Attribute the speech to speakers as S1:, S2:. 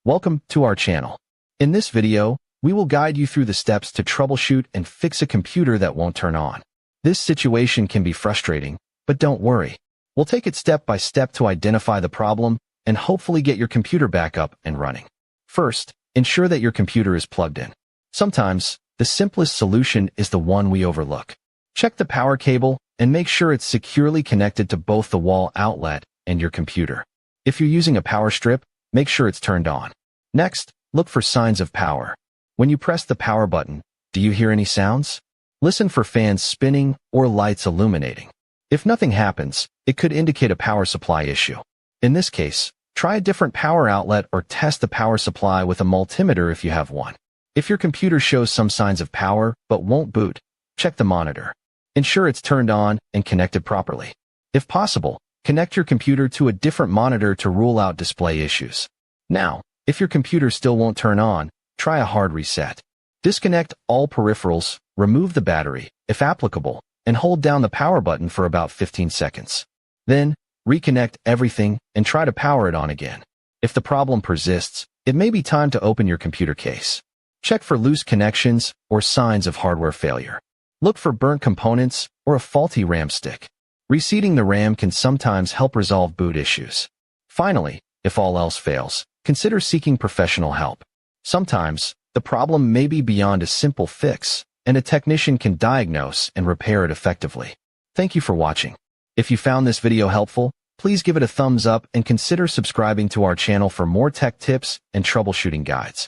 S1: Welcome to our channel. In this video, we will guide you through the steps to troubleshoot and fix a computer that won't turn on. This situation can be frustrating, but don't worry. We'll take it step by step to identify the problem and hopefully get your computer back up and running. First, ensure that your computer is plugged in. Sometimes, the simplest solution is the one we overlook. Check the power cable and make sure it's securely connected to both the wall outlet and your computer. If you're using a power strip, make sure it's turned on. Next, look for signs of power. When you press the power button, do you hear any sounds? Listen for fans spinning or lights illuminating. If nothing happens, it could indicate a power supply issue. In this case, try a different power outlet or test the power supply with a multimeter if you have one. If your computer shows some signs of power but won't boot, check the monitor. Ensure it's turned on and connected properly. If possible, connect your computer to a different monitor to rule out display issues. Now, if your computer still won't turn on, try a hard reset. Disconnect all peripherals, remove the battery, if applicable, and hold down the power button for about 15 seconds. Then, reconnect everything and try to power it on again. If the problem persists, it may be time to open your computer case. Check for loose connections or signs of hardware failure. Look for burnt components or a faulty RAM stick. Reseating the RAM can sometimes help resolve boot issues. Finally, if all else fails, consider seeking professional help. Sometimes, the problem may be beyond a simple fix, and a technician can diagnose and repair it effectively. Thank you for watching. If you found this video helpful, please give it a thumbs up and consider subscribing to our channel for more tech tips and troubleshooting guides.